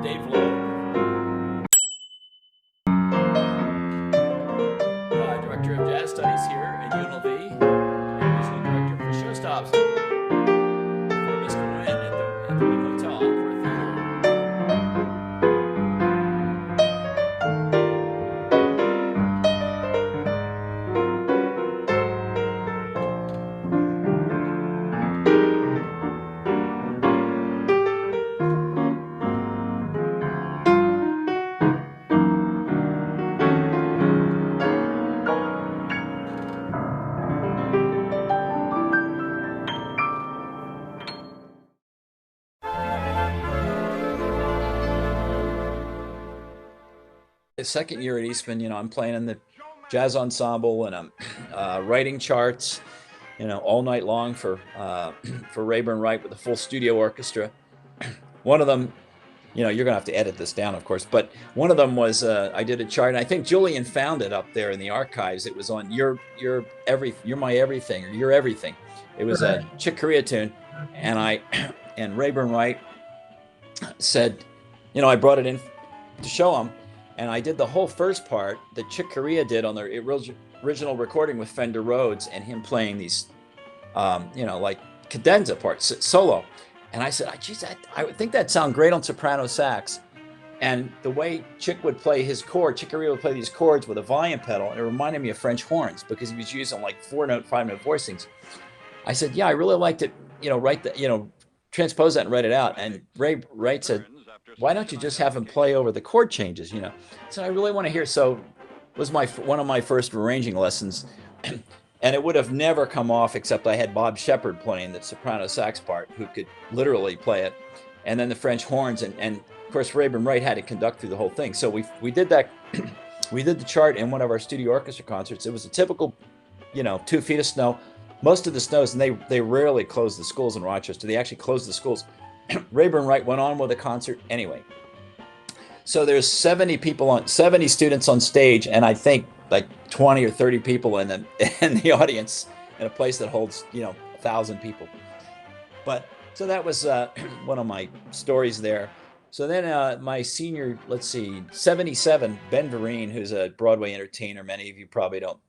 Dave Loeb, Director of Jazz Studies here at UNLV, and Musical Director for Showstops for Mr. Wynn at the Wynn Hotel Encore Theater. The second year at Eastman, I'm playing in the jazz ensemble, and I'm writing charts, all night long for Rayburn Wright with a full studio orchestra. One of them, you're gonna have to edit this down, of course, but one of them was I did a chart, and I think Julian found it up there in the archives. It was on You're My Everything, or You're Everything. It was a Chick Corea tune, and Rayburn Wright said, I brought it in to show him. And I did the whole first part that Chick Corea did on the original recording with Fender Rhodes, and him playing these, like cadenza parts, solo. And I said, geez, I would think that'd sound great on soprano sax. And the way Chick would play his chord, Chick Corea would play these chords with a volume pedal, and it reminded me of French horns because he was using like 4-note, 5-note voicings. I said, yeah, I really liked it, transpose that and write it out. And Ray Wright said, why don't you just have him play over the chord changes, So I really want to hear. So it was one of my first arranging lessons, and it would have never come off except I had Bob Shepard playing the soprano sax part, who could literally play it, and then the French horns, and of course Rayburn Wright had to conduct through the whole thing. So we did that. We did the chart in one of our studio orchestra concerts. It was a typical, 2 feet of snow. Most of the snows, and they rarely closed the schools in Rochester. They actually closed the schools. Rayburn Wright went on with the concert anyway. So there's 70 students on stage, and I think like 20 or 30 people in the audience, in a place that holds 1,000 people. But so that was one of my stories there. So then my senior, 77, Ben Vereen, who's a Broadway entertainer. Many of you probably don't.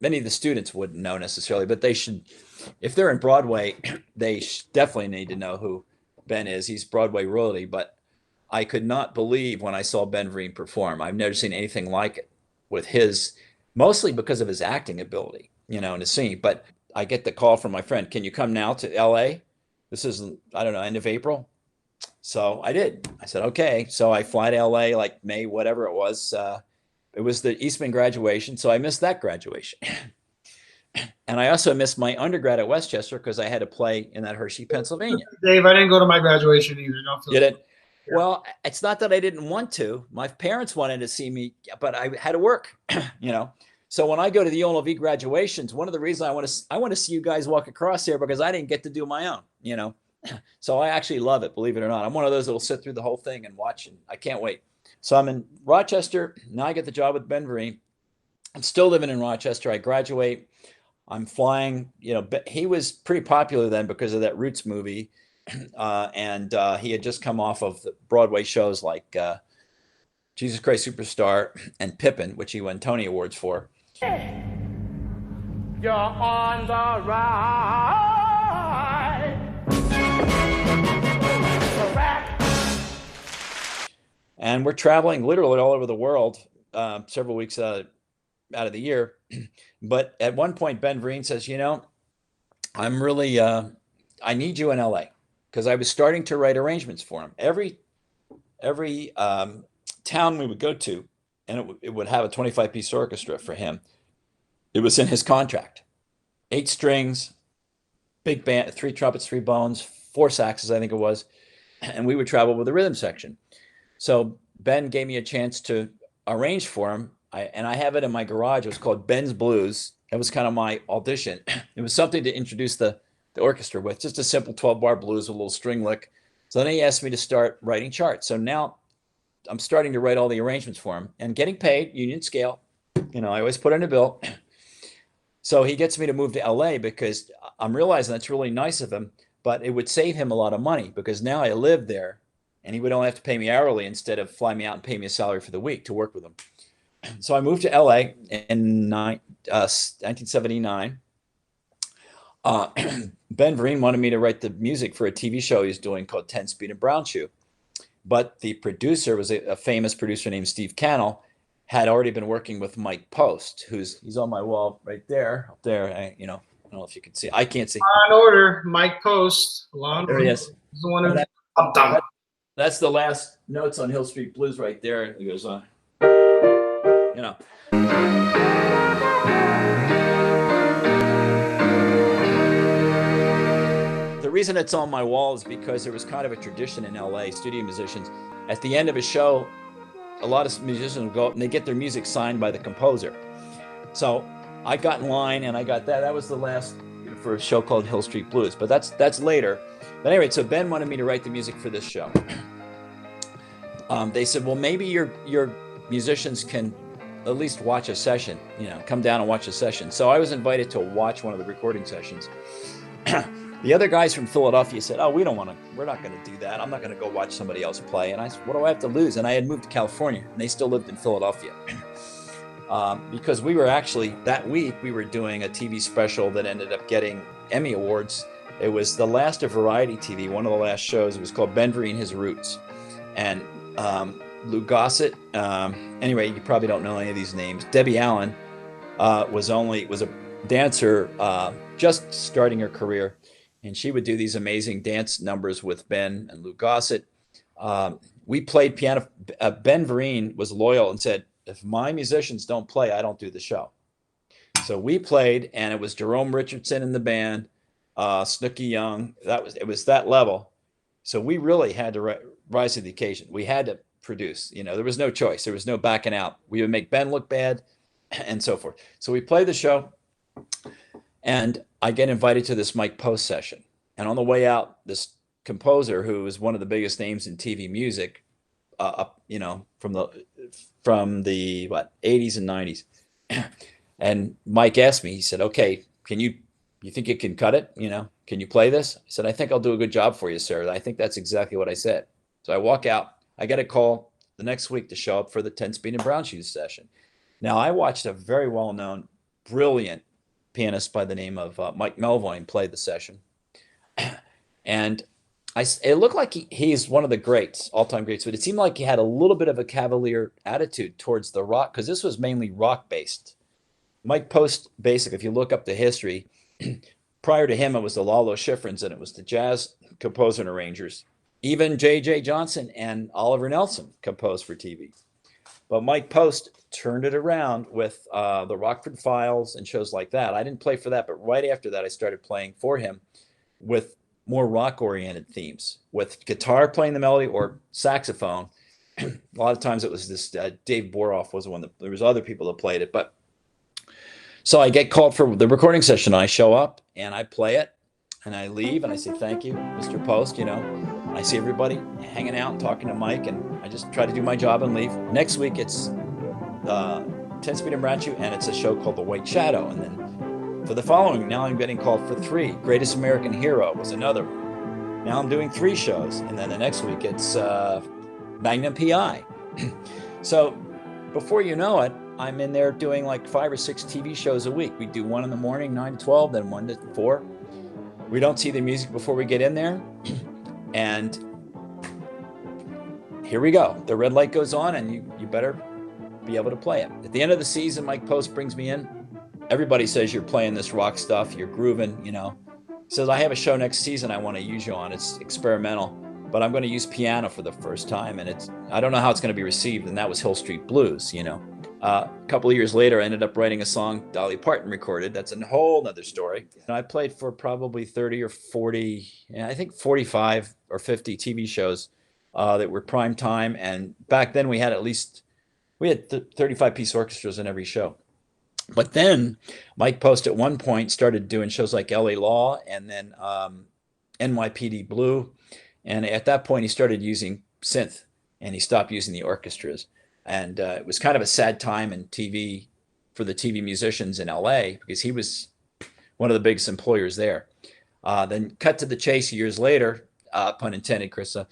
Many of the students wouldn't know necessarily, but they should, if they're in Broadway, they definitely need to know who Ben is. He's Broadway royalty, but I could not believe when I saw Ben Vereen perform. I've never seen anything like it with mostly because of his acting ability, and his singing. But I get the call from my friend, can you come now to LA? This is, I don't know, end of April. So I did. I said, okay. So I fly to LA like May, whatever it was. It was the Eastman graduation, so I missed that graduation. And I also missed my undergrad at Westchester because I had to play in that Hershey, Pennsylvania. Dave, I didn't go to my graduation either. Did it? Yeah. Well, it's not that I didn't want to. My parents wanted to see me, but I had to work, So when I go to the UNLV graduations, one of the reasons I want to see you guys walk across here, because I didn't get to do my own, So I actually love it, believe it or not. I'm one of those that will sit through the whole thing and watch, and I can't wait. So I'm in Rochester. Now I get the job with Ben Vereen. I'm still living in Rochester. I graduate. I'm flying, he was pretty popular then because of that Roots movie. And he had just come off of the Broadway shows like Jesus Christ Superstar and Pippin, which he won Tony Awards for. You're on the ride. And we're traveling literally all over the world, several weeks out of the year. But at one point, Ben Vereen says, I'm really, I need you in LA, because I was starting to write arrangements for him. Every town we would go to, and it would have a 25-piece orchestra for him. It was in his contract. 8 strings, big band, 3 trumpets, 3 bones, 4 saxes, I think it was. And we would travel with a rhythm section. So Ben gave me a chance to arrange for him. And I have it in my garage. It was called Ben's Blues. It was kind of my audition. It was something to introduce the orchestra with, just a simple 12-bar blues with a little string lick. So then he asked me to start writing charts. So now I'm starting to write all the arrangements for him and getting paid, union scale. I always put in a bill. So he gets me to move to LA because I'm realizing that's really nice of him, but it would save him a lot of money because now I live there and he would only have to pay me hourly instead of fly me out and pay me a salary for the week to work with him. So I moved to LA in 1979. Ben Vereen wanted me to write the music for a TV show he was doing called 10 Speed and Brown Shoe. But the producer was a famous producer named Steve Cannell, had already been working with Mike Post, he's on my wall right there, up there. I don't know if you can see. I can't see. Law and Order, Mike Post. Law and There Order. he is. He's the one who. That's the last notes on Hill Street Blues right there. He goes, The reason it's on my wall is because there was kind of a tradition in LA, studio musicians. At the end of a show, a lot of musicians will go up and they get their music signed by the composer. So I got in line and I got that. That was the last for a show called Hill Street Blues, but that's later. But anyway, so Ben wanted me to write the music for this show. They said, well, maybe your musicians can at least watch a session, come down and watch a session. So I was invited to watch one of the recording sessions. The other guys from Philadelphia said, oh, we're not going to do that. I'm not going to go watch somebody else play. And I said, what do I have to lose? And I had moved to California, and they still lived in Philadelphia. Because we were actually, that week, we were doing a TV special that ended up getting Emmy Awards. It was the last of Variety TV, one of the last shows. It was called Ben Vereen, His Roots. And Lou Gossett, anyway, you probably don't know any of these names. Debbie Allen was a dancer just starting her career. And she would do these amazing dance numbers with Ben and Lou Gossett. We played piano. Ben Vereen was loyal and said, if my musicians don't play, I don't do the show. So we played, and it was Jerome Richardson in the band, Snooky Young. It was that level. So we really had to rise to the occasion. We had to produce. There was no choice. There was no backing out. We would make Ben look bad, and so forth. So we played the show, and I get invited to this Mike Post session. And on the way out, this composer, who was one of the biggest names in TV music, from the 80s and 90s. And Mike asked me, he said, okay, you think you can cut it? Can you play this? I said, I think I'll do a good job for you, sir. I think that's exactly what I said. So I walk out. I get a call the next week to show up for the 10 Speed and Brown Shoes session. Now, I watched a very well-known, brilliant pianist by the name of Mike Melvoin play the session. And it looked like he's one of the greats, all-time greats, but it seemed like he had a little bit of a cavalier attitude towards the rock, because this was mainly rock-based. Mike Post, basically, if you look up the history, prior to him, it was the Lalo Schifrins, and it was the jazz composer and arrangers. Even J.J. Johnson and Oliver Nelson composed for TV. But Mike Post turned it around with the Rockford Files and shows like that. I didn't play for that, but right after that, I started playing for him with more rock-oriented themes, with guitar playing the melody or saxophone. A lot of times it was this Dave Boroff was the one there was other people that played it. But so I get called for the recording session. I show up and I play it, and I leave and I say, thank you, Mr. Post. I see everybody hanging out and talking to Mike, and I just try to do my job and leave. Next week it's 10 Speed and Brown Shoe, and it's a show called The White Shadow. And then for the following, now I'm getting called for 3. Greatest American Hero was another one. Now I'm doing 3 shows, and then the next week it's Magnum PI. So before you know it, I'm in there doing like 5 or 6 TV shows a week. We do one in the morning, 9 to 12, then 1 to 4. We don't see the music before we get in there. And here we go. The red light goes on, and you better be able to play it. At the end of the season, Mike Post brings me in. Everybody says you're playing this rock stuff, you're grooving, He says, I have a show next season I want to use you on. It's experimental, but I'm going to use piano for the first time, and I don't know how it's going to be received, and that was Hill Street Blues, A couple of years later, I ended up writing a song Dolly Parton recorded. That's a whole nother story. And I played for probably 30 or 40, I think 45 or 50 TV shows that were prime time. And back then we had 35-piece orchestras in every show. But then Mike Post at one point started doing shows like LA Law and then NYPD Blue. And at that point he started using synth, and he stopped using the orchestras. And it was kind of a sad time in TV for the TV musicians in LA, because he was one of the biggest employers there. Then cut to the chase years later, pun intended, Krista,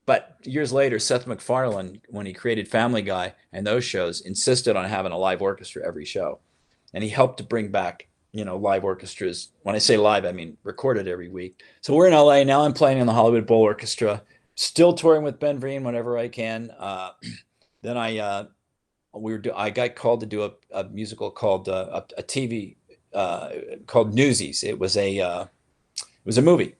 But years later, Seth MacFarlane, when he created Family Guy and those shows, insisted on having a live orchestra every show, and he helped to bring back live orchestras. When I say live, I mean recorded every week. So we're in LA now. I'm playing in the Hollywood Bowl Orchestra, still touring with Ben Vereen whenever I can. Then I got called to do a musical called a TV called Newsies. It was a movie